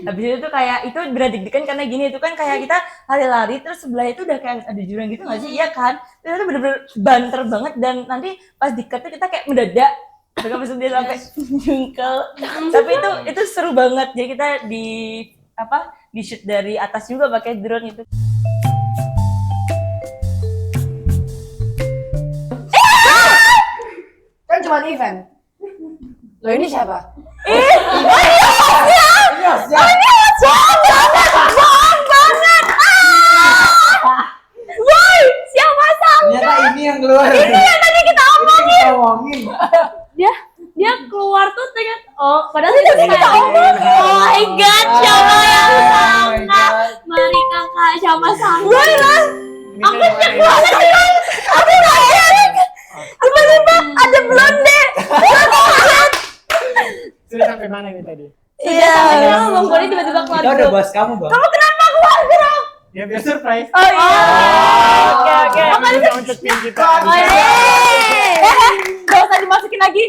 Habis itu tuh kayak itu berat deg-degan karena gini, itu kan kayak kita lari-lari terus sebelah itu udah kayak ada jurang gitu nggak sih? Iya kan? Itu bener-bener banter banget dan nanti pas di-cut tuh kita kayak mendadak. Terus habis itu dia sampai jungkel. Tapi itu seru banget. Jadi kita di shoot dari atas juga pakai drone itu. Kan cuma event. Loh ini siapa? Ternyata ini yang keluar. Ini yang tadi kita omongin. Dia keluar tuh dengan padahal itu kita omong. Oh my god, siapa yang sangka? Mari kakak siapa sangka? Aku nggak nyari. Tiba-tiba ada blonde. Sudah sampai mana ini tadi? Iya. Bang Gori tiba-tiba keluar. Kita udah bahas kamu, Bang. Kamu kenapa keluar grup? Ya biar surprise. Oh iya. Oke. Apa itu untuk tim kita? Gak usah dimasukin lagi.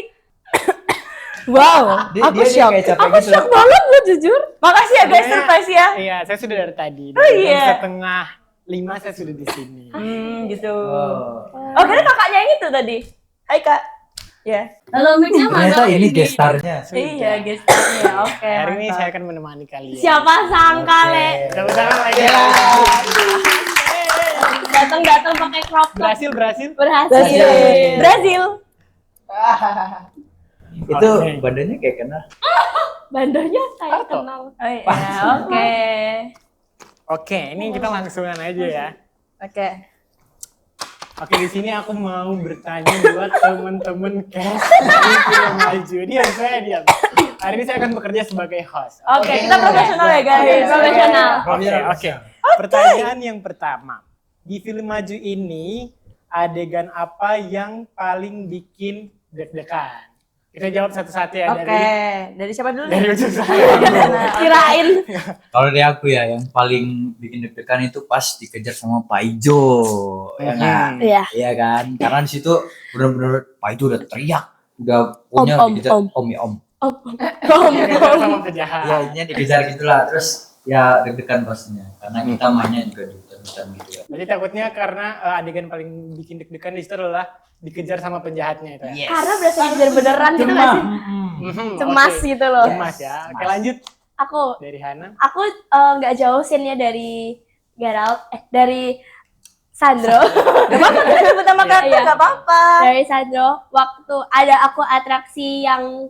Wow, Dia kayak capek aku gitu. shock banget lo jujur. Makasih ya guys, surprise ya. Iya, saya sudah dari tadi. Oh, iya. Jam 4:30 saya sudah di sini. Gitu. Oh. Oh, karena kakaknya yang itu tadi. Hai kak. Ya. Halo mixnya Ternyata mana? ini gestarnya. Iya, gestarnya. Oke. Hari ini mantap. saya akan menemani kalian. Siapa sangka le? Sama-sama lagi. Datang pakai crop top. Berhasil. Berhasil. Brazil. Itu Oke. badannya kayak kenal. Bandarnya saya Arto. kenal. Oh iya, oke. Oke, ini kita langsungan aja ya. Oke. Oke, di sini aku mau bertanya buat teman-teman cast dari Film Maju. Diam. Hari ini saya akan bekerja sebagai host. Oke, kita profesional ya guys. Profesional. Oke. Pertanyaan yang pertama. Di Film Maju ini, adegan apa yang paling bikin deg-degan? Kita jawab satu-satu ya Oke, dari siapa dulu? dari nih? ujung saya. Kirain. Kalau dari aku ya, yang paling bikin deg-degan itu pas dikejar sama Pak Ijo. Ya kan? Iya. Iya kan? Karena di situ benar-benar Pak Ijo udah teriak, udah punya Om. dikejar om. Dikejar sama penjahat. Ya, intinya dikejar gitulah. Terus ya deg-degan pastinya. Karena kita mainnya juga di hutan-hutan gitu ya. Jadi takutnya karena adegan paling bikin deg-degan di situ adalah dikejar sama penjahatnya itu ya. Yes. Karena berasa dikejar beneran gitu nggak sih? Cemas Oke. gitu loh. Cemas ya. Oke, lanjut Aku dari Hana. nggak jauh scene-nya dari Geralt, dari Sandro. Gak apa-apa, kita sebut nama karakter Iya. gak apa-apa. Dari Sandro waktu ada aku atraksi yang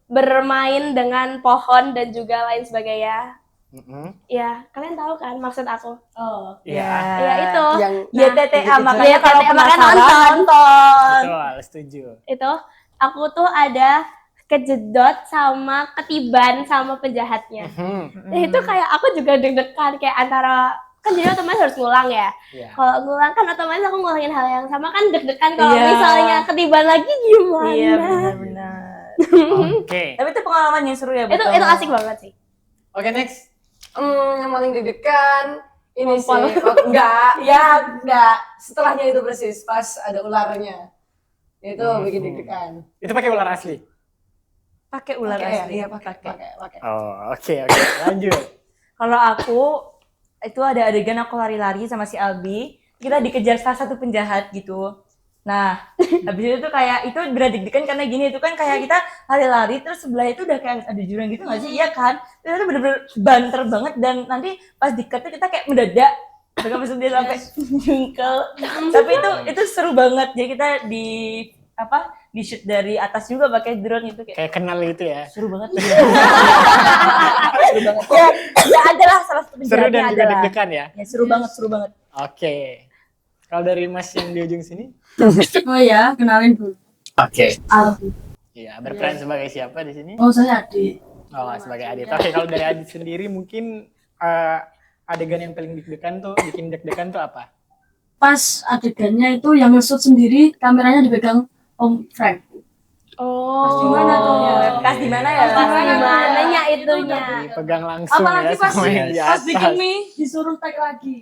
bermain dengan pohon dan juga lain sebagainya. Ya, kalian tahu kan maksud aku? Oh, Iya. Ya itu. Yang YTTA, makanya YTTA, kalau makanya penasaran nonton. Betul, setuju. Itu aku tuh ada kejedot sama ketiban sama penjahatnya. Nah, itu kayak aku juga deg-degan kayak antara kan jadi otomatis harus ngulang ya. Iya. Kalau ngulang kan otomatis aku ngulangin hal yang sama kan deg-degan kalau Iya. misalnya ketiban lagi gimana? Iya, benar-benar. Oke. Tapi itu pengalaman yang seru ya, Itu asik banget sih. Oke, next. yang paling deg-degan ini sih. Ngompol. Enggak. Setelahnya itu persis pas ada ularnya. Itu bikin deg-degan. Itu pakai ular asli. Pakai ular Pakai ya? asli. Iya, pakai. Oh, oke. Lanjut. Kalau aku itu ada adegan aku lari-lari sama si Albi, kita dikejar salah satu penjahat gitu. Nah, habis itu tuh kayak itu berat deg-degan karena gini, itu kan kayak kita lari-lari terus sebelah itu udah kayak ada jurang gitu nggak sih? Iya kan? Itu bener-bener banter banget dan nanti pas di-cut tuh kita kayak mendadak. Terus habis itu dia sampai jungkel. Tapi itu seru banget. Jadi kita di shoot dari atas juga pakai drone itu kayak Kayak kenal gitu ya. seru banget. Seru banget. Ya adalah salah satu Seru dan penjahatnya juga adalah. deg-degan ya. Ya seru banget. Oke. Kalau dari Mas yang di ujung sini? Oh ya, kenalin dulu. Oke. Alfi. Iya, berperan sebagai siapa di sini? Oh, saya Adik. Oh, sebagai Adit. Oke, kalau dari Adit sendiri mungkin adegan yang paling deg-degan tuh, bikin deg-degan tuh apa? Pas adegannya itu yang nge-shoot sendiri, kameranya dipegang Om Frank. Oh. Gimana tuh ya? Kas di mana ya? Pas di mananya Itu itunya. udah Pegang langsung Apalagi ya pas, sama yang di pas atas. bikin mie disuruh tag lagi.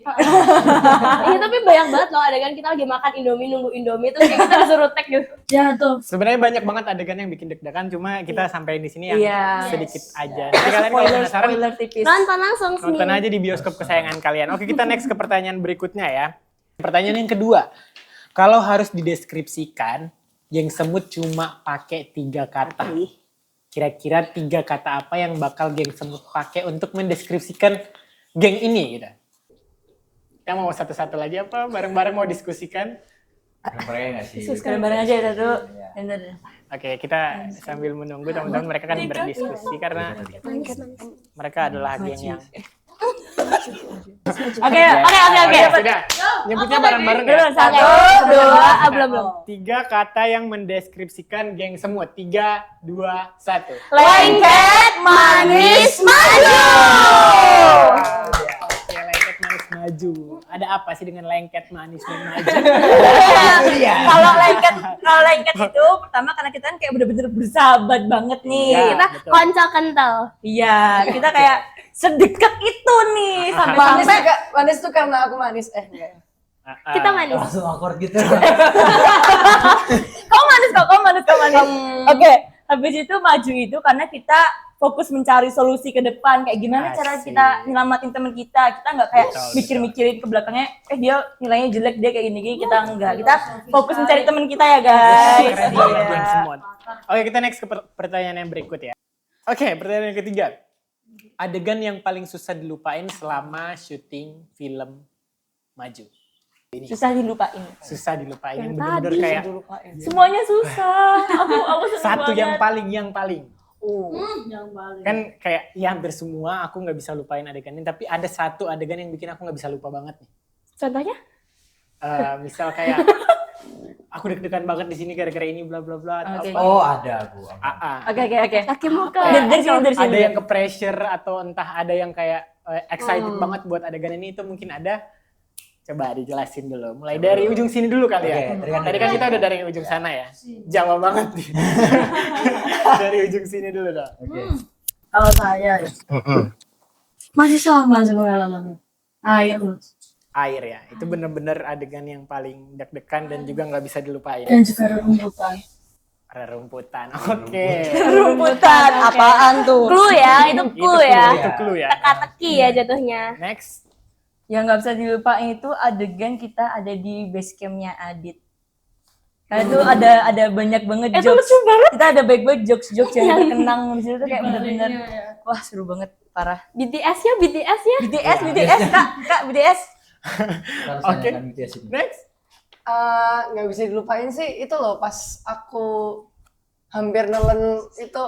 Iya tapi banyak banget loh adegan kita lagi makan Indomie nunggu Indomie terus kayak kita disuruh tag gitu. Ya tuh. Sebenarnya banyak banget adegan yang bikin deg-degan, cuma kita sampai di sini yang Iya. sedikit aja. Jadi kalian kalau penasaran, Spoiler tipis. Nonton langsung sini. nonton aja di bioskop kesayangan kalian. Oke, kita next ke pertanyaan berikutnya ya. Pertanyaan yang kedua. Kalau harus dideskripsikan, geng semut cuma pakai 3 kata. Kira-kira 3 kata apa yang bakal geng semut pakai untuk mendeskripsikan geng ini gitu. Kita mau satu-satu lagi apa? Bareng-bareng mau diskusikan? Bareng-bareng nggak sih? Bareng-bareng aja ya tuh. Oke, kita sambil menunggu teman-teman mereka kan berdiskusi karena mereka adalah geng yang Oke. Ya, sudah. Nyebutnya bareng-bareng ya. Satu, Dua, belum. 3 kata yang mendeskripsikan geng semut. 3, 2, 1. lengket manis maju. Oke, lengket manis maju. Ada apa sih dengan lengket manis dan maju? Kalau lengket itu pertama karena kita kan kayak bener-bener bersahabat banget nih. Iya. Kita betul. konco kental. Iya, kita kayak sedekat itu nih Manis sampai juga, manis tuh karena aku manis. Enggak. Kita manis. Langsung awkward gitu. kau manis. Oke, habis itu maju itu karena kita fokus mencari solusi ke depan kayak gimana cara Asik. kita nyelamatin teman kita nggak kayak Betul, mikir-mikirin ke belakangnya dia nilainya jelek dia kayak gini kita enggak kita fokus mencari teman kita ya guys. Keren banget Iya. geng semut. Oke, kita next ke pertanyaan yang berikut ya. Oke, pertanyaan yang ketiga. Adegan yang paling susah dilupain selama syuting film maju. Susah dilupain. Susah dilupain yang Yang bener-bener tadi. kayak Semuanya susah. Aku seneng satu banget. yang paling. Yang balik. Kan kayak ya hampir semua aku nggak bisa lupain adegan ini, tapi ada satu adegan yang bikin aku nggak bisa lupa banget nih. Contohnya? Misal kayak aku deg-degan banget di sini gara-gara ini bla bla bla atau Oke. apa. Oh, ada aku. Oke. Kaki muka. Dari sini. Ada yang ke pressure atau entah ada yang kayak excited banget buat adegan ini, itu mungkin ada. Coba dijelasin dulu. Mulai dari ujung sini dulu kali ya. Oke, Tadi kan kita udah dari ujung sana ya. Jawa banget nih. Dari ujung sini dulu dong. Oke. Kalau saya ya, masih sama pengalamannya. Air Air ya. Itu bener-bener adegan yang paling deg-degan dan juga nggak bisa dilupain. dan juga rembukan. Rerumputan. Oke. Rumputan apaan tuh? Clue ya, itu clue ya. Itu clue ya. Teka-teki ya jatuhnya. Next. Yang nggak bisa dilupain itu adegan kita ada di base campnya Adit. Karena itu ada banyak banget Itu jokes. lucu banget. Kita ada baik-baik jokes yang terkenang di situ tuh kayak bener-bener wah seru banget parah. BTS-nya. BTS kak BTS. Oke. Tanyakan BTS ini. Next. Nggak bisa dilupain sih itu loh pas aku hampir nelen itu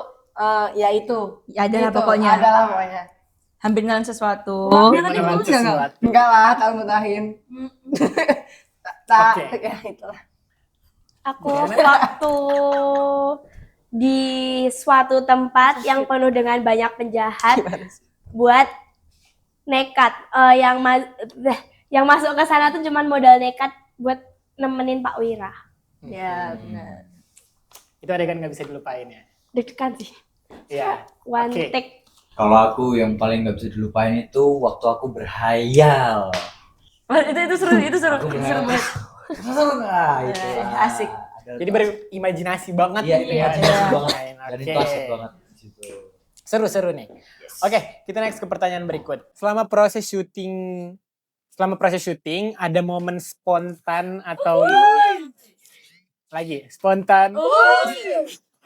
ya itu. Ya adalah Itu, pokoknya. adalah pokoknya. Hampir nelan sesuatu. Menelan sesuatu. Enggak lah, tahun mutahin. Tak, Oke. ya itulah. Aku waktu di suatu tempat yang penuh dengan banyak penjahat buat nekat yang masuk ke sana tuh cuman modal nekat buat nemenin Pak Wira. Ya benar. Itu adegan nggak bisa dilupain ya. Deg-degan sih. Iya. One Oke. take. Kalau aku yang paling nggak bisa dilupain itu waktu aku berhayal. Wah, itu seru Aku berhayal. banget. Nah, itu Asik. Jadi berimajinasi banget Iya, gitu ya. imajinasi banget. Dan Oke. itu asik banget di situ. Seru-seru nih. Oke, kita next ke pertanyaan berikut. Selama proses syuting ada momen spontan atau lagi spontan.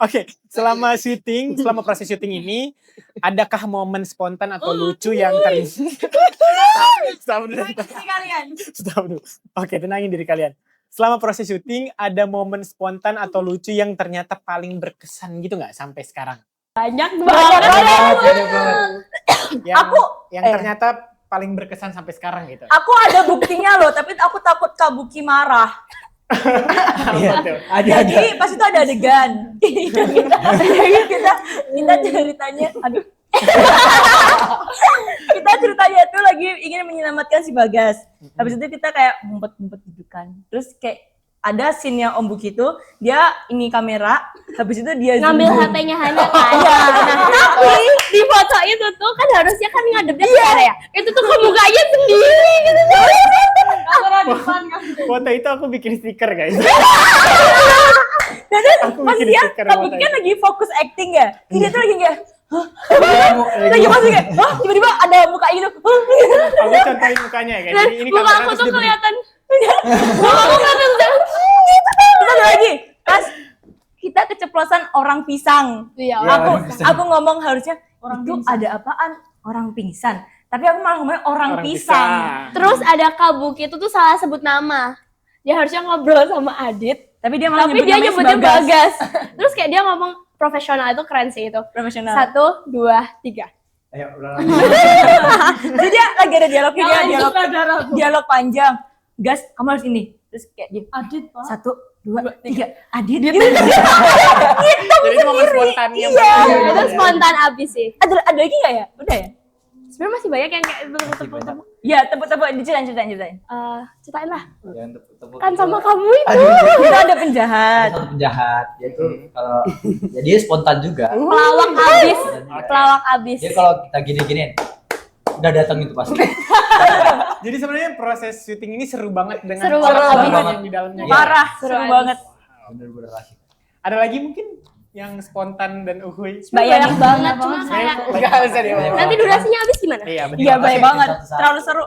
Oke, selama proses syuting ini adakah momen spontan atau lucu yang Stop dulu. Oke, tenangin diri kalian. Selama proses syuting ada momen spontan atau lucu yang ternyata paling berkesan gitu nggak sampai sekarang? Banyak banget. Yang ternyata paling berkesan sampai sekarang gitu. Aku ada buktinya loh, tapi aku takut Kak Buki marah. Iya, Betul. Jadi pas itu ada adegan. kita ceritanya, aduh. Kita ceritanya tuh lagi ingin menyelamatkan si Bagas. Habis itu kita kayak ngumpet-ngumpet gitu kan. Terus kayak ada scene-nya Om Buki itu dia ini kamera, habis itu dia Ngambil zoom. HP-nya Hana kan. Nah, tapi di foto itu tuh kan harusnya kan ngadepnya ke kamera ya. Itu tuh ke mukanya sendiri gitu. Kamera depan kan. Foto itu aku bikin stiker guys. Dan terus Aku pas bikin dia, stiker Om foto Buki kan itu. lagi fokus acting ya. Dia tuh lagi kayak, Lagi masuk kayak, tiba-tiba ada muka gitu. Aku contohin mukanya ya guys. Dan Jadi ini muka kamera aku terus tuh dia begini. kelihatan. Muka aku kelihatan. Terus ada lagi, pas kita keceplosan orang pisang. Iya, Aku ngomong harusnya itu ada apaan? Orang pingsan. Tapi aku malah ngomongnya orang pisang. Terus ada Kabuki itu tuh salah sebut nama. Dia harusnya ngobrol sama Adit, Tapi dia malah tapi dia namanya nyebutnya Bagas. Bagas. Terus kayak dia ngomong profesional, itu keren sih itu. Profesional. 1, 2, 3. Ayo ulang Jadi dia lagi ada dialognya, dia Yang dialog, sutradara tuh. dialog panjang. Gas, kamu harus ini. Terus kayak dia, Adit, Pak. 1, 2, 3. Adit gitu. Jadi itu momen spontannya. Iya. Itu spontan abis sih. Ada lagi nggak ya? Udah ya? Sebenarnya masih banyak yang kayak tepuk-tepuk. Ya, tepuk-tepuk, diceritain. Ceritain lah. Yang tepuk-tepuk Kan itu sama kamu itu. Kita ada penjahat. ada satu penjahat. Dia tuh kalau ya dia spontan juga. Pelawak abis. Pelawak abis. Dia kalau kita gini-giniin udah datang itu pasti. Jadi sebenarnya proses syuting ini seru banget dengan Seru banget, orang-orang abis. yang di dalamnya. Iya. Parah, Seru seru abis. banget. Bener-bener asik. Ada lagi mungkin yang spontan dan uhuy. Banyak banget, cuma kayak Enggak bisa dia. nanti durasinya habis gimana? Iya benar. Iya, baik Oke, banget. satu-satu. Terlalu seru.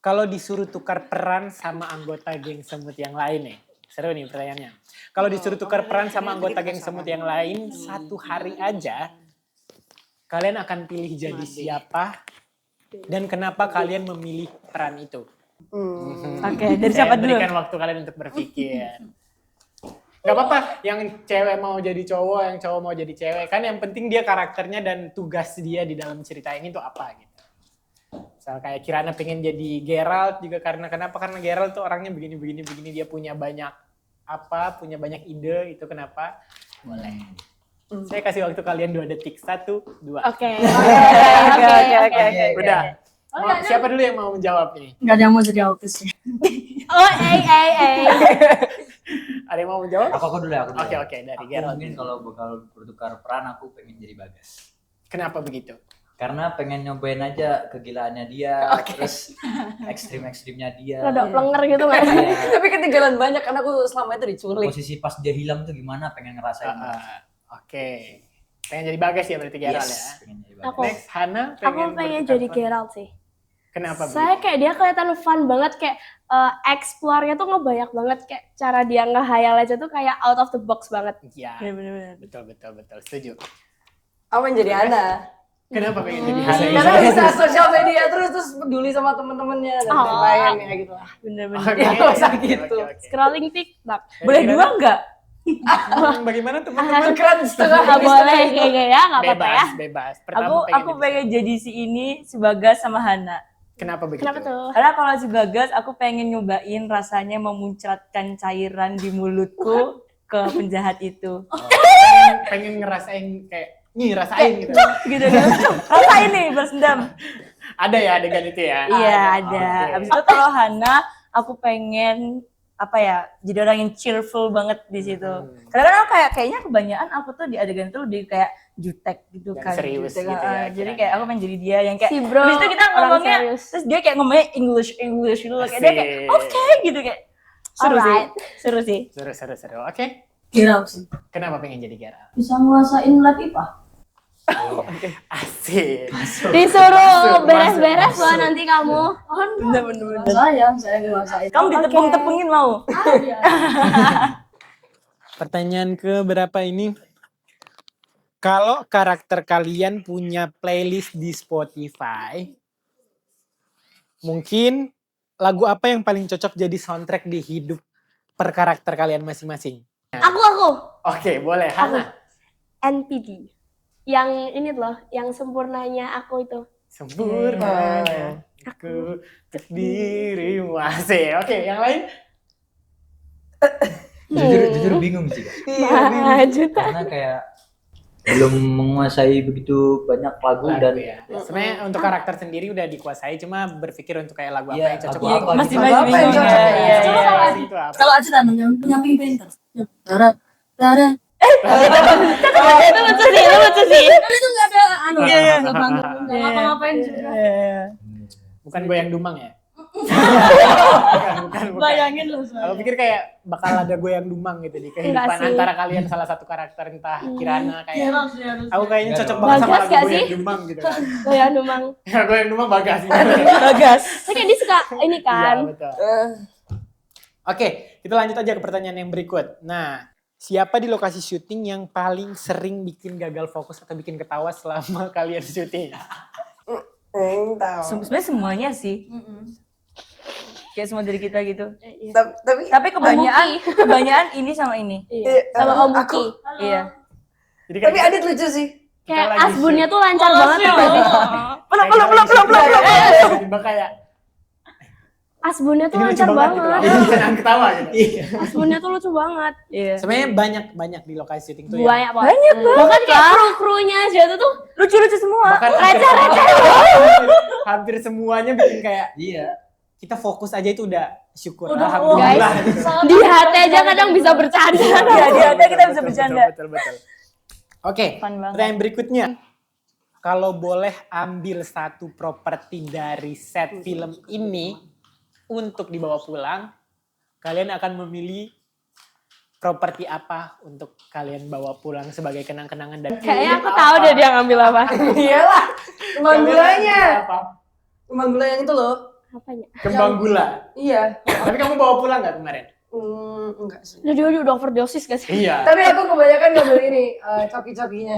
Kalau disuruh tukar peran sama anggota geng semut yang lain nih. Seru nih pertanyaannya. Kalau disuruh tukar peran sama anggota geng semut yang lain 1 hari aja, kalian akan pilih jadi siapa dan kenapa kalian memilih peran itu? Oke, dari Saya siapa dulu? berikan waktu kalian untuk berpikir. Gak apa-apa, yang cewek mau jadi cowok, yang cowok mau jadi cewek. Kan yang penting dia karakternya dan tugas dia di dalam cerita ini tuh apa gitu. Misal kayak Kirana pengen jadi Geralt juga karena kenapa? Karena Geralt tuh orangnya begini, dia punya banyak punya banyak ide, itu kenapa? Boleh. Saya kasih waktu kalian 2 detik. 1, 2. Oke. Oke. Udah. Siapa dulu yang mau menjawab ini? Nggak ada yang mau jadi autis ya. Oh, Ada yang mau menjawab? Aku dulu ya, aku dulu. Oke, dari Aku Geralt. mungkin kalau bakal bertukar peran aku pengen jadi Bagas. Kenapa begitu? Karena pengen nyobain aja kegilaannya dia, terus ekstrim-ekstrimnya dia. Rada plenger gitu kan. Iya. Tapi ketinggalan banyak karena aku selama itu diculik. Posisi pas dia hilang tuh gimana, pengen ngerasain. Oke. Pengen jadi Bagas ya berarti Geralt ya. pengen jadi Bagas. Aku Next, Hana aku pengen bertukar jadi peran. Geralt sih. Kenapa Saya begitu? kayak dia kelihatan fun banget, kayak explore-nya tuh ngebanyak banget, kayak cara dia ngehayal aja tuh kayak out of the box banget. Iya, Bener-bener. betul, setuju. Apa yang jadi Ana? Kenapa pengen jadi Hmm. Hana? Karena bisa sosial media terus peduli sama temen-temennya dan Oh. lain-lain ya gitu lah. Bener-bener. Oke, Ya, nggak usah oke, gitu. oke, oke. Scrolling TikTok. Boleh dua nggak? Bagaimana teman-teman? Keren setengah Nggak boleh kayak ya, nggak apa-apa ya. Bebas. Aku pengen jadi si ini, si Bagas sama Hana. Kenapa begitu? Kenapa tuh? Karena kalau si Bagas, aku pengen nyobain rasanya memuncratkan cairan di mulutku ke penjahat itu. Pengen ngerasain kayak, rasain gitu. Gitu kan. Rasain nih, balas dendam. Ada ya adegan itu ya? Iya, ada. Oke. Abis itu kalau Hana, aku pengen jadi orang yang cheerful banget di situ. Karena kan aku kayaknya kebanyakan aku tuh di adegan tuh lebih kayak jutek gitu Yang kan. serius Jutek, gitu ya, jadi kiranya. kayak aku pengen jadi dia yang kayak Si bro, habis itu kita orang ngomongnya serius. terus dia kayak ngomongnya English gitu loh, kayak dia kayak Asik. oke gitu kayak seru sih. Alright. Seru sih. Seru. Oke. Geralt sih. Kenapa pengen jadi Geralt? Bisa nguasain lab IPA. Asik. Disuruh beres-beres loh nanti kamu. Bener-bener. Saya nguasain. Kamu ditepung-tepungin mau? Pertanyaan ke berapa ini? Kalau karakter kalian punya playlist di Spotify, mungkin lagu apa yang paling cocok jadi soundtrack di hidup per karakter kalian masing-masing? Aku. Oke, boleh. Hana. NPD. Yang ini loh, yang sempurnanya aku itu. Sempurnanya aku untuk dirimu. Asik. Oke, yang lain? Jujur bingung sih. Juta. Karena kayak belum menguasai begitu banyak lagu dan ya. Sebenarnya untuk karakter sendiri udah dikuasai, cuma berpikir untuk kayak lagu apa Iya, yang cocok lagu buat apa masih gitu. masih Apa yang bingung cocok? ya. Iya, Coba iya. kalau itu apa? Kalau aja tanam yang penyamping pentas. Tara, tara. Itu lucu sih, itu lucu sih. Kan itu nggak ada anu, Iya, iya. nggak bangun, nggak Iya. ngapa-ngapain juga. Iya. Bukan goyang dumang ya? bukan. Bayangin loh. Aku pikir kayak bakal ada goyang dumang gitu di kehidupan Enggak sih. antara kalian salah satu karakter entah Kirana kayak. Harus. Aku kayaknya cocok Bagas banget sama lagu nggak goyang sih? dumang gitu kan. Goyang dumang. Ya goyang dumang Bagas. Bagas. Saya kayak dia suka ini Iya kan. betul. Oke, kita lanjut aja ke pertanyaan yang berikut. Nah, siapa di lokasi syuting yang paling sering bikin gagal fokus atau bikin ketawa selama kalian syuting? Tahu. Sebenarnya semuanya sih. Kayak semua dari kita gitu. Tapi Tapi kebanyakan ini sama ini. Iya. Sama Om Buki. Iya. Jadi tapi Adit lucu sih. Kayak lagi asbunnya tuh lancar banget. Peluk. Tiba-tiba kayak Asbunnya tuh ini lucu lancar banget gitu. banget. Ini bisa nahan ketawa gitu. Asbunnya tuh lucu banget. Iya. Sebenarnya banyak di lokasi syuting tuh ya. Banyak banget. Bahkan kayak kru-krunya aja tuh Lucu-lucu semua. Bahkan receh-receh. hampir semuanya bikin kayak Iya. kita fokus aja itu udah syukur. Udah, Alhamdulillah. Di hati aja kadang bisa bercanda. Iya, di hati kita bisa bercanda. Betul. Oke, Fun banget. pertanyaan berikutnya. Kalau boleh ambil satu properti dari set film ini untuk dibawa pulang, kalian akan memilih properti apa untuk kalian bawa pulang sebagai kenang-kenangan dan Kayaknya aku tahu deh dia ngambil apa. Iyalah. Kembang Kalian gulanya. apa? Kembang gula yang itu loh. Apanya? Kembang gula. Iya. Tapi kamu bawa pulang nggak kemarin? Enggak sih. Dia udah overdosis gak sih? Iya. Tapi aku kebanyakan ngambil ini coki-cokinya.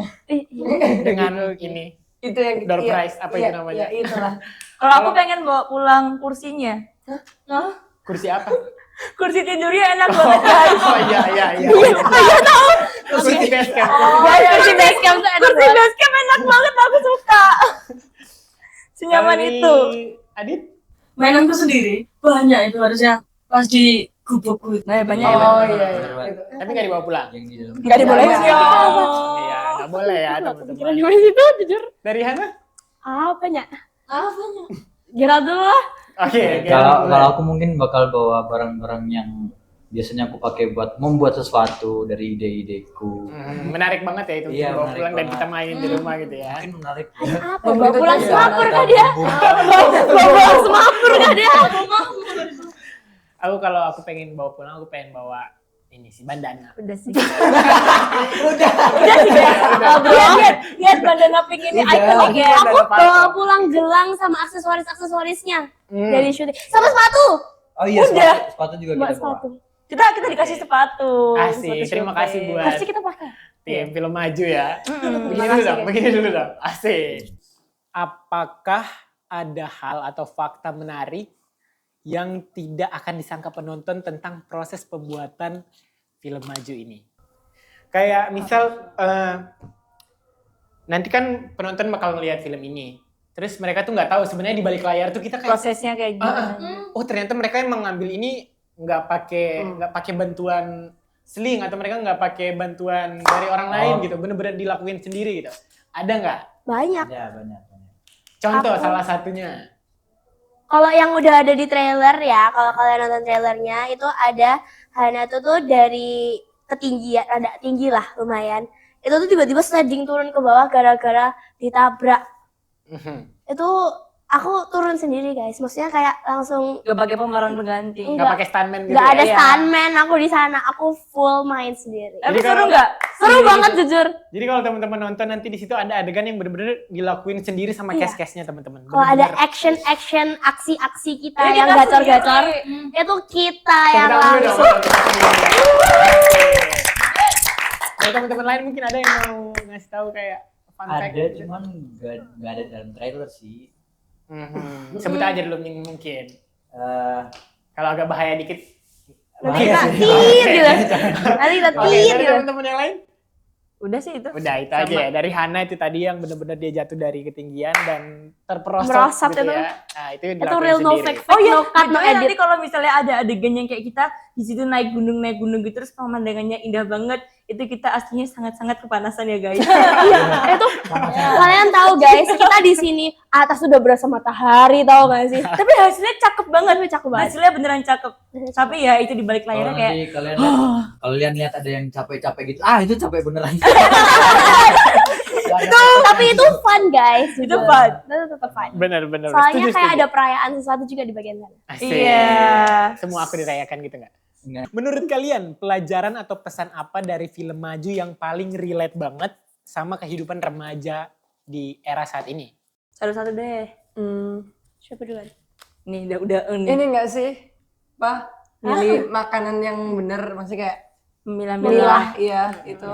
Dengan ini Itu yang door iya, prize apa iya, itu namanya? Iya, itulah. Kalau aku pengen bawa pulang kursinya. Kursi apa? Kursi tidurnya enak banget guys. Oh iya. Kursi base camp. Kursi base camp tuh enak Kursi banget. basecamp enak banget, aku suka. Senyaman Kali itu. Adit? Mainanku sendiri banyak itu harusnya pas di gubukku. Nah, banyak Oh ya. iya. Bener banget. Tapi nggak dibawa pulang. Yang di dalam. Enggak dibolehin Iya. sih. Iya, nggak boleh ya Kira teman-teman. di situ jujur. Dari Hana? Apanya? Apanya? Gerald dulu lah. Oke. Kalau aku mungkin bakal bawa barang-barang yang biasanya aku pakai buat membuat sesuatu dari ide-ideku. Menarik banget ya itu Iya, bawa menarik pulang dan banget. kita mainin di rumah gitu ya. Mungkin menarik. Apa? Bawa pulang Iya. semapur kah dia? Bawa pulang semapur kah dia? Aku kalau aku pengen bawa pulang, aku pengen bawa ini sih bandana. Udah sih. Udah sih guys. Lihat bandana pink ini ikonik ya. Aku bawa pulang gelang sama aksesoris-aksesorisnya dari syuting. Sama sepatu. Oh iya, Udah. sepatu juga Buat kita bawa. sepatu. Kita dikasih sepatu. Asik, terima kasih buat Pasti kita pakai. tim film maju ya. Begini makasih, dulu dong, guys. begini dulu dong. Asik. Apakah ada hal atau fakta menarik yang tidak akan disangka penonton tentang proses pembuatan film maju ini? Kayak misal nanti kan penonton bakal ngelihat film ini. Terus mereka tuh nggak tahu sebenarnya di balik layar tuh kita kayak Prosesnya kayak gimana? oh ternyata mereka emang ngambil ini nggak pakai bantuan seling atau mereka nggak pakai bantuan dari orang lain gitu, bener-bener dilakuin sendiri gitu. Ada nggak Banyak. Ya, banyak. contoh Aku- salah satunya? Kalau yang udah ada di trailer ya, kalau kalian nonton trailernya itu ada Hana tuh dari ketinggian, ada tinggi lah lumayan. Itu tuh tiba-tiba sliding turun ke bawah gara-gara ditabrak. Itu aku turun sendiri guys, maksudnya kayak langsung Gak pakai pemeran pengganti. Nggak pakai stuntman gitu nggak ya? ada Iya. stuntman, aku di sana, aku full main sendiri. Tapi Jadi seru kalau- nggak? Seru banget jujur. Jadi kalau teman-teman nonton nanti di situ ada adegan yang bener-bener dilakuin sendiri sama Iya. cast-castnya teman-teman. Kalau ada Bener-bener. action, aksi-aksi kita Jadi yang kita gacor-gacor, sendiri. itu kita Tepuk yang tangan dulu dong, langsung. tepuk tangan dulu. Kalau teman-teman lain mungkin ada yang mau ngasih tahu kayak fun fact. Ada, cuman nggak ada dalam trailer sih. Sebut aja dulu mungkin. Eh, Kalau agak bahaya dikit. Nanti bahaya kita sih. tir gitu. Nanti kita Oke, tir dari gitu. teman-teman yang lain? Udah sih itu. Udah itu aja ya. Dari Hana itu tadi yang benar-benar dia jatuh dari ketinggian dan terperosok Merosot gitu itu. ya. Nah, itu Itu dilakuin real no sendiri. fake fake, no cut, no Nanti edit. kalau misalnya ada adegan yang kayak kita di situ naik gunung gitu terus pemandangannya indah banget, itu kita aslinya sangat-sangat kepanasan ya guys. Itu kalian tahu guys, kita di sini atas udah berasa matahari, tahu gak sih? Tapi hasilnya cakep banget, Cakep banget. hasilnya beneran cakep. Tapi ya itu di balik Kalau layarnya kayak nanti kalian lihat ada yang capek-capek gitu, itu capek beneran. Tapi itu fun guys. itu fun. Itu tetap fun. Bener-bener. Soalnya Setuju, kayak setuju. ada perayaan sesuatu juga di bagian sana. Asik. Iya. Semua aku dirayakan gitu nggak? Enggak. Menurut kalian, pelajaran atau pesan apa dari film maju yang paling relate banget sama kehidupan remaja di era saat ini? Satu-satu deh. Siapa duluan? Nih udah nih. Ini enggak sih? Pak, milih makanan yang bener, maksudnya kayak Memilah-milah. milah, iya itu.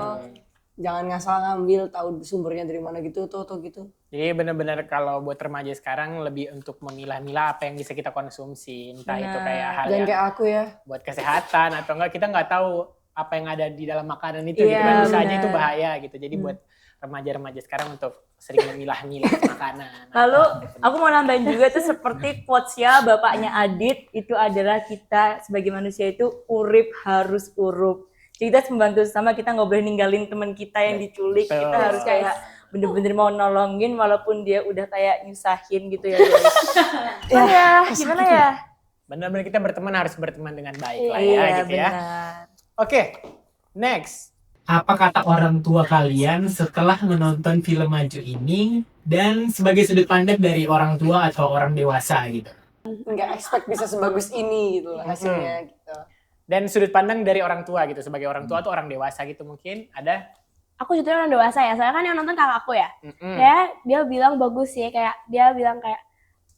Jangan ngasal ngambil, tahu sumbernya dari mana gitu, tuh gitu. Jadi benar-benar kalau buat remaja sekarang lebih untuk memilah-milah apa yang bisa kita konsumsi. Entah itu kayak hal Dan yang kayak aku ya. buat kesehatan atau enggak, kita nggak tahu apa yang ada di dalam makanan itu gitu Iya, kan, bisa aja benar. itu bahaya gitu. Jadi buat remaja-remaja sekarang untuk sering memilah-milah makanan. Lalu aku mau nambahin juga tuh seperti quotes-nya bapaknya Adit, itu adalah kita sebagai manusia itu urip harus urup. Jadi kita harus membantu sama, kita nggak boleh ninggalin teman kita yang diculik. Betul. Kita harus kayak bener-bener mau nolongin walaupun dia udah kayak nyusahin gitu ya guys. Gimana ya? Benar-benar kita berteman harus berteman dengan baik lah ya Iya gitu ya. benar. Oke, next. Apa kata orang tua kalian setelah menonton film maju ini dan sebagai sudut pandang dari orang tua atau orang dewasa gitu? Nggak expect bisa sebagus ini gitu loh hasilnya gitu. Dan sudut pandang dari orang tua gitu, sebagai orang tua atau orang dewasa gitu mungkin ada. Aku juga orang dewasa ya, soalnya kan yang nonton kakak aku ya. Mm-mm. Ya, dia bilang bagus sih, kayak dia bilang kayak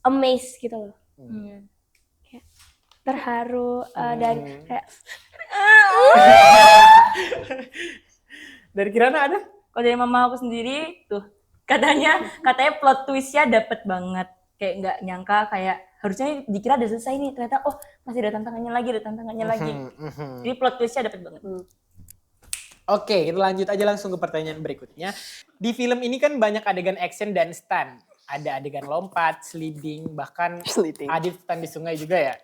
amazed gitu loh. Kayak terharu dan kayak Dari Kirana ada? Kalau dari mama aku sendiri tuh katanya plot twistnya dapet banget, kayak nggak nyangka, kayak harusnya dikira udah selesai nih, ternyata oh masih ada tantangannya lagi. Jadi plot twistnya dapet banget. Oke, kita lanjut aja langsung ke pertanyaan berikutnya. Di film ini kan banyak adegan action dan stunt. Ada adegan lompat, sliding, bahkan Adit stunt di sungai juga ya.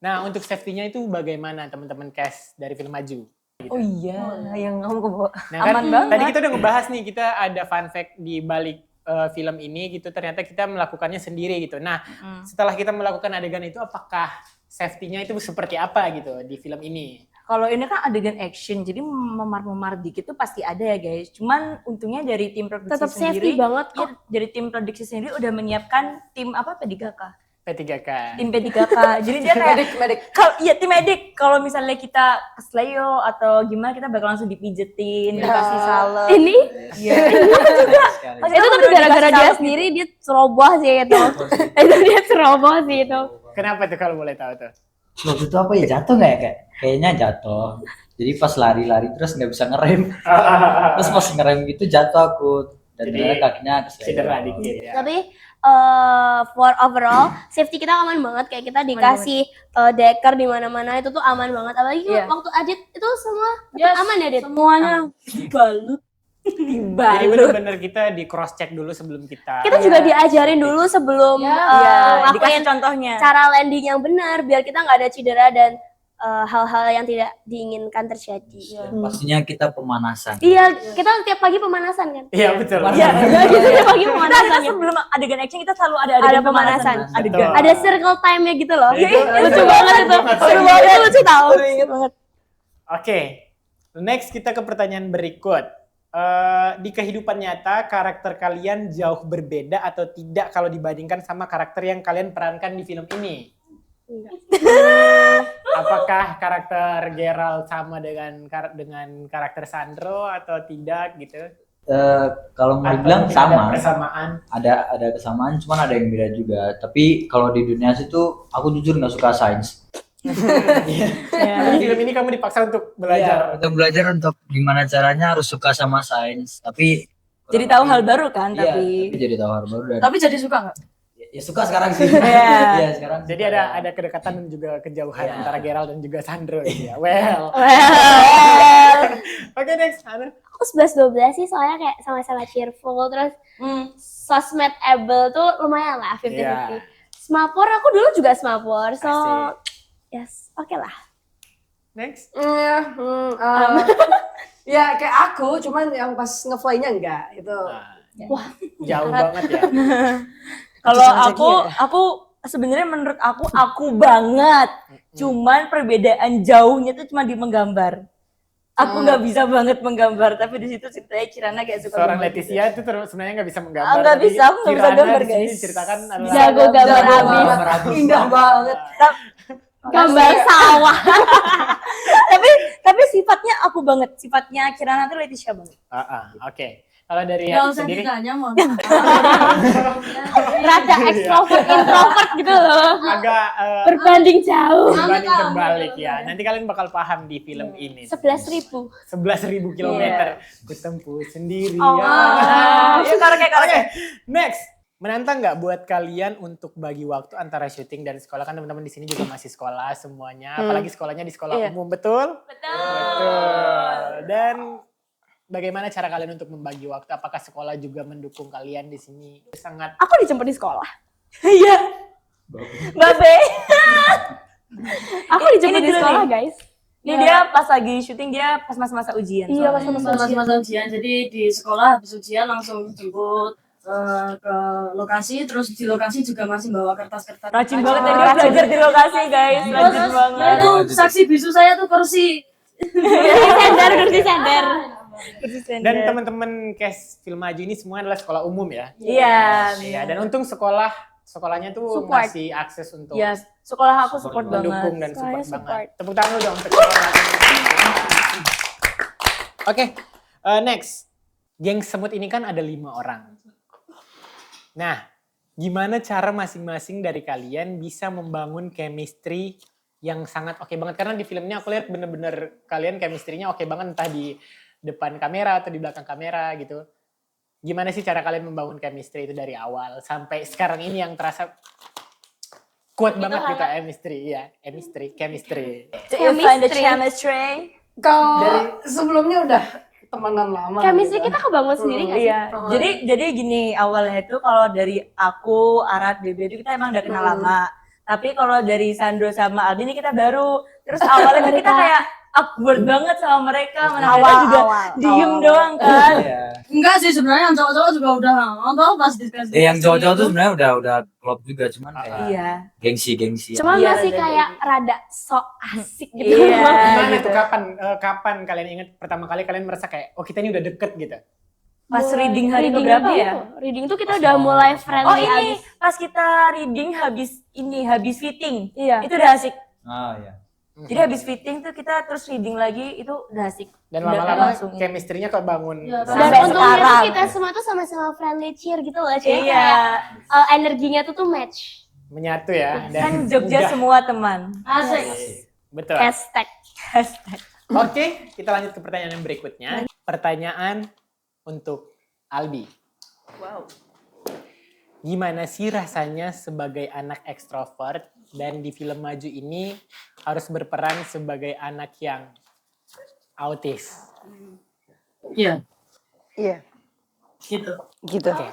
Nah, untuk safety-nya itu bagaimana teman-teman cast dari film maju? Gitu. Oh iya, yang kamu kebawa. Nah, kan aman banget. tadi kita udah ngebahas nih, kita ada fun fact di balik film ini gitu, ternyata kita melakukannya sendiri gitu. Nah, setelah kita melakukan adegan itu, apakah safety-nya itu seperti apa gitu di film ini? Kalau ini kan adegan action, jadi memar-memar dikit tuh pasti ada ya guys. Cuman untungnya dari tim produksi tetap sendiri, safety banget kok. ya, dari tim produksi sendiri udah menyiapkan tim apa P3K. P3K. Tim P3K. Jadi dia kayak Medik. Iya tim medik. Kalau misalnya kita kesleo atau gimana, kita bakal langsung dipijetin, dikasih salep. ini Iya. itu tapi gara-gara dia sendiri dia ceroboh sih itu. Itu dia ceroboh sih itu. Kenapa tuh kalau boleh tahu tuh? Waktu itu apa ya, jatuh nggak ya kayaknya jatuh. Jadi pas lari-lari terus nggak bisa ngerem. Terus pas ngerem gitu jatuh aku. Dan Jadi, ternyata kakinya Cedera dikit ya. Tapi for overall safety kita aman banget, kayak kita dikasih deker di mana-mana itu tuh aman banget. Apalagi Iya. waktu Adit itu semua tetap aman ya, Dit? Semuanya dibalut. Jadi benar-benar kita di cross check dulu sebelum kita. Kita juga diajarin dulu sebelum Iya, dikasih ngelakuin contohnya. cara landing yang benar biar kita nggak ada cedera dan hal-hal yang tidak diinginkan terjadi. pastinya kita pemanasan. Iya, kita tiap pagi pemanasan kan? Iya betul. Iya. Kita tiap pagi Kita pemanasan. kan? sebelum adegan action kita selalu ada Ada adegan pemanasan. Adegan. Ada circle time-nya gitu loh. Iya, itu Lucu banget itu. Seru banget, itu lucu tau. Oke, next kita ke pertanyaan berikut. Di kehidupan nyata karakter kalian jauh berbeda atau tidak kalau dibandingkan sama karakter yang kalian perankan di film ini? Apakah karakter Gerald sama dengan karakter Sandro atau tidak gitu? Kalau mau Atau dibilang mungkin sama, ada persamaan. ada kesamaan, cuman ada yang beda juga. Tapi kalau di dunia situ, aku jujur nggak suka sains. Di film ini kamu dipaksa untuk belajar. Untuk belajar untuk gimana caranya harus suka sama sains. Tapi Jadi tahu hal baru kan, Iya, tapi jadi tahu hal baru dan Tapi jadi suka nggak? ya suka sekarang sih. Iya. Iya, sekarang. Jadi ada kedekatan dan juga kejauhan Iya. antara Gerald dan juga Sandro gitu ya. Well. Oke, next. Hana. Aku 11-12 sih, soalnya kayak sama-sama cheerful, terus sosmed able tuh lumayan lah, 50-50. Iya. Smapor, aku dulu juga smapor, so Asik. yes, oke lah. Next. Ya kayak aku, cuman yang pas ngefly-nya enggak itu. Wah, jauh banget ya. Kalau Keputusan aku sebenarnya menurut aku banget. Cuman perbedaan jauhnya tuh cuma di menggambar. Aku nggak bisa banget menggambar, tapi di situ ceritanya Kirana kayak suka Seorang gambar gitu. Leticia itu sebenarnya nggak bisa menggambar. Ah, nggak tapi bisa, aku nggak bisa Kirana gambar, di sini guys. diceritakan adalah Jago gambar Jago abis. Indah banget. Gambar sawah. tapi sifatnya aku banget. Sifatnya Kirana tuh Leticia banget. Oke. Kalau dari Nggak Yati usah sendiri ditanya, mohon. Rada ekstrovert introvert gitu loh. agak Berbanding jauh. berbanding terbalik ya. Nanti kalian bakal paham di film ini. 11.000. 11.000 kilometer kutempuh sendiri Oh, ya. ya karek. Oke, next. Menantang nggak buat kalian untuk bagi waktu antara syuting dan sekolah? Kan teman-teman di sini juga masih sekolah semuanya, apalagi sekolahnya di sekolah umum, betul? Betul. Dan bagaimana cara kalian untuk membagi waktu? Apakah sekolah juga mendukung kalian di sini? Sangat. Aku dijemput di sekolah. Iya. Babe. Aku dijemput Ini di dulu sekolah, nih. guys. Ini dia pas lagi syuting dia pas masa-masa ujian. Iya, soalnya. pas Masa-masa ujian, jadi di sekolah habis ujian langsung jemput ke lokasi, terus di lokasi juga masih bawa kertas-kertas. Rajin banget ya dia belajar di lokasi guys. Rajin Terus banget. itu saksi bisu saya tuh kursi. kursi sender. Dan teman-teman cast Film Maju ini semua adalah sekolah umum ya. Iya. Iya. Dan untung sekolahnya tuh Support. ngasih akses untuk Iya, sekolah aku support mendukung banget. dan support Sekolahnya banget. Tepuk tangan dulu dong untuk sekolah. Oke, next. Geng semut ini kan ada 5 orang. Nah, gimana cara masing-masing dari kalian bisa membangun chemistry yang sangat oke banget? Karena di filmnya aku lihat bener-bener kalian chemistry-nya oke banget, entah di depan kamera atau di belakang kamera gitu. Gimana sih cara kalian membangun chemistry itu dari awal sampai sekarang ini yang terasa kuat banget gitu chemistry, ya chemistry. Do you find the Chemistry. chemistry? Kalau sebelumnya udah temenan lama. Chemistry gitu. kita kebangun sendiri nggak sih? Iya. Jadi gini awalnya itu kalau dari aku, Arat, Bebe itu kita emang udah kenal lama. Tapi kalau dari Sandro sama Aldi ini kita baru. Terus awalnya tuh kita kayak awkward banget sama mereka. Mana kita juga diem doang kan. Iya. Enggak sih, sebenarnya yang cowok-cowok juga udah nonton pas diskusi. Yang cowok-cowok tuh sebenarnya udah klop juga, cuman kayak Iya. gengsi. Cuma Iya, masih rada kayak rada sok asik gitu. Iya. Gimana gitu. tuh kapan kalian ingat pertama kali kalian merasa kayak oh kita ini udah deket gitu? Pas reading hari Reading keberapa apa ya? itu? Reading tuh kita udah mulai friendly Oh ini abis. pas kita reading habis fitting. Iya. Itu udah asik. Ah ya. Jadi habis fitting tuh kita terus reading lagi itu udah asik. Dan Udah lama-lama langsung ini. chemistry-nya kebangun. Iya, Dan Sampai untungnya tuh sekarang. kita semua tuh sama-sama friendly cheer gitu loh. Jadi Iya. kayak energinya tuh match. Menyatu ya. Dan Kan Jogja udah. semua teman. Asik. Betul. Hashtag. Oke, kita lanjut ke pertanyaan yang berikutnya. Pertanyaan untuk Albi. Wow. Gimana sih rasanya sebagai anak ekstrovert dan di film Maju ini harus berperan sebagai anak yang autis? Iya, Iya, gitu. gitu. Oke.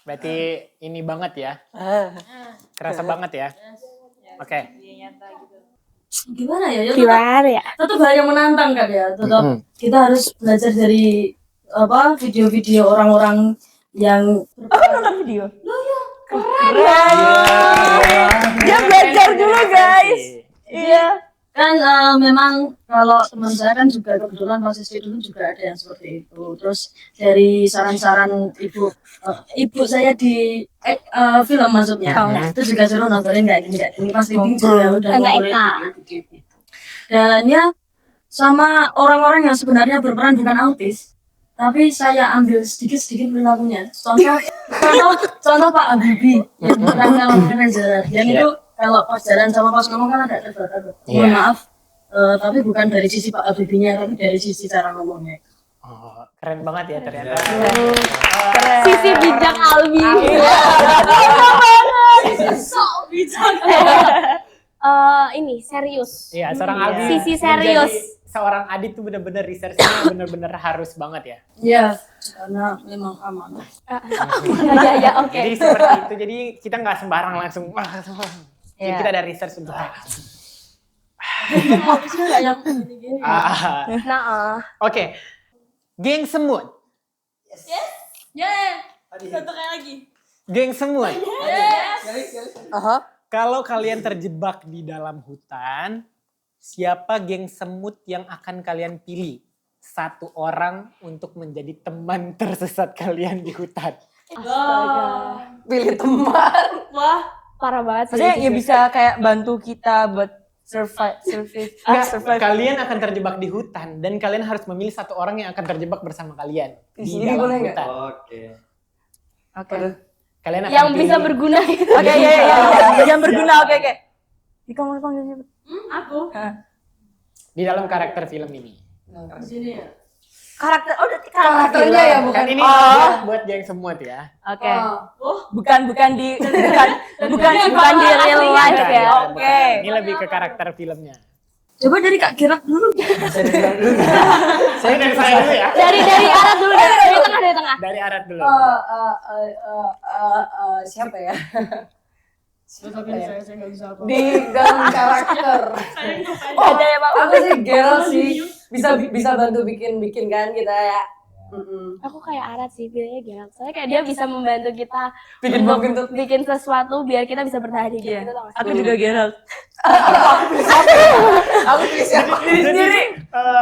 Berarti ini banget ya. Kerasa banget ya. Oke. Gimana ya? Ya tetap, Gimana ya? tetap hal yang menantang kan ya. Tetap kita harus belajar dari video-video orang-orang yang Aku nonton video. Keren. Dia belajar dulu guys. Iya. kan memang kalau teman saya kan juga kebetulan pas SD dulu juga ada yang seperti itu. Terus dari saran-saran ibu saya di film maksudnya itu juga suruh nontonin kayak gini pas reading juga udah Enggak mulai Eka. gitu. Dan ya sama orang-orang yang sebenarnya berperan bukan autis, tapi saya ambil sedikit-sedikit perilakunya. Contoh Pak Habibie yang berperan dalam manajer, yang itu kalau pas jalan sama pas ngomong kan agak terbata-bata. Mohon maaf, tapi bukan dari sisi Pak Habibie-nya, tapi dari sisi cara ngomongnya. Oh, keren banget ya ternyata. Sisi bijak Albi. Sok bijak. Ini serius. Iya, seorang Albi. Sisi serius. menjadi Seorang Adit tuh bener-bener research-nya bener-bener harus banget ya. Iya, karena memang aman. Ya, oke. Jadi seperti itu. Jadi kita nggak sembarang langsung. Jadi Iya. kita ada research untuk. Harusnya nggak yang gini-gini. Nah, Oke. Geng semut. Satu kali lagi. Geng semut. Aha. Kalau kalian terjebak di dalam hutan, siapa geng semut yang akan kalian pilih? Satu orang untuk menjadi teman tersesat kalian di hutan. Pilih teman. wah parah banget sih. Maksudnya ya bisa kayak bantu kita buat survive. Kalian akan terjebak di hutan dan kalian harus memilih satu orang yang akan terjebak bersama kalian di Ini dalam boleh nggak? hutan. Oke. Oke. Kalian akan yang pilih bisa berguna gitu. Oke, ya. Yang berguna, oke. Di kamu panggilnya. Aku di dalam karakter film ini. di sini ya. Karakter, Karakternya ya bukan. Kan ini buat geng semut ya. Oke. Oh, Bukan di Bukan di real life Bukan, ya. bukan, Oke. bukan. Ini lebih ke karakter filmnya. coba dari Kak Gerard dulu. Saya dari saya dulu ya. Dari Arat dulu, dari tengah. Dari Arat dulu. Siapa ya? Tapi saya nggak bisa apa. Di dalam karakter. Ada ya Pak. Aku sih Gerald sih. Bisa bantu bikin kan kita ya. Aku kayak Arat sih, pilihnya Gerald. Soalnya kayak dia bisa membantu kita Bikin untuk bikin sesuatu biar kita bisa bertahan hidup. Iya. Gitu, tau gak? Aku juga Gerald. Aku pilih siapa? Jadi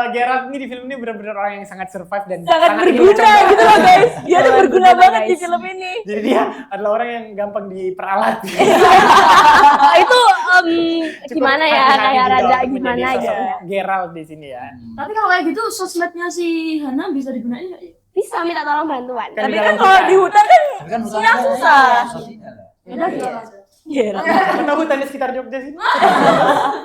Geralt ini di film ini benar-benar orang yang sangat survive dan Sangat ingin berguna mencoba. gitu loh guys. Dia tuh berguna Berguna, banget di guys. film ini. Jadi dia adalah orang yang gampang diperalat. Itu Cukup gimana ya hati-hati kayak juga raja untuk gimana menjadi gitu. sosok Geralt di sini ya. Tapi kalau kayak gitu sosmednya si Hana bisa digunain nggak ya? Bisa minta tolong bantuan. Kan Tapi di kan dalam kalau hutan. di hutan kan Kan Iya, susah. Udah gitu aja. Gerald. Karena hutan di sekitar Jogja sih.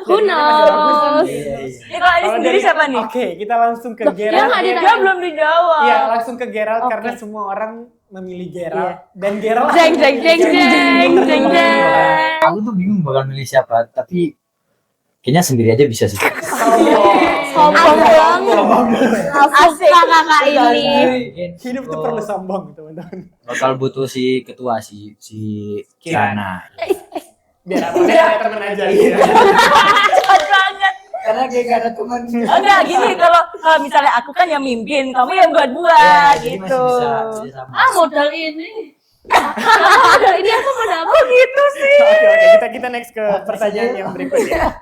Who knows? Ini kalau ini sendiri siapa nih? Oke, kita langsung ke Dia Geralt. nggak ditanya. Dia belum dijawab. Iya, langsung ke Geralt Oke. karena semua orang memilih Geralt dan Geralt Jeng. Aku tuh bingung bakal milih siapa, tapi kayaknya sendiri aja bisa sih. Sombong banget. Asik kakak ini. hidup tuh perlu sombong, teman-teman. Bakal butuh si ketua si Kiana. Biar apa? Biar teman aja gitu. Cepat banget. Karena kayak gak ada teman. Oh, enggak gini kalau misalnya aku kan yang mimpin, kamu yang buat Jadi gitu. masih bisa sama. Modal ini. Ini aku mau dapet. Oh gitu sih. Oke, kita next ke pertanyaan yang berikutnya.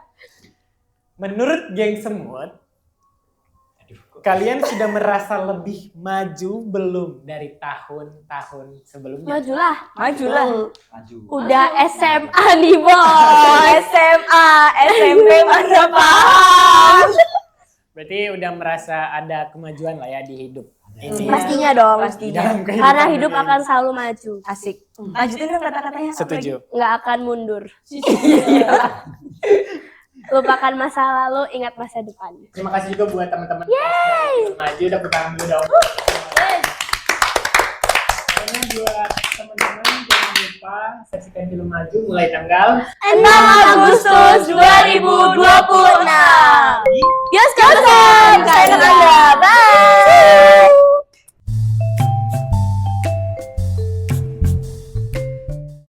Menurut geng semut, kalian sudah merasa lebih maju belum dari tahun-tahun sebelumnya? Majulah. Majulah. Maju. Udah SMA nih boy. SMA, SMP mana paham. Berarti udah merasa ada kemajuan lah ya di hidup. Ini Pastinya dong. dalam kehidupan Karena hidup ini. akan selalu maju. Asik. Lanjutin dong kata-katanya. apa Setuju. Nggak akan mundur. Lupakan masa lalu, ingat masa depan. Terima kasih juga buat teman-teman maju udah bertahan dulu dong. Karena buat teman-teman jangan lupa saksikan film maju mulai tanggal 6 Agustus 2026. Bioskop, saya Anda. Bye.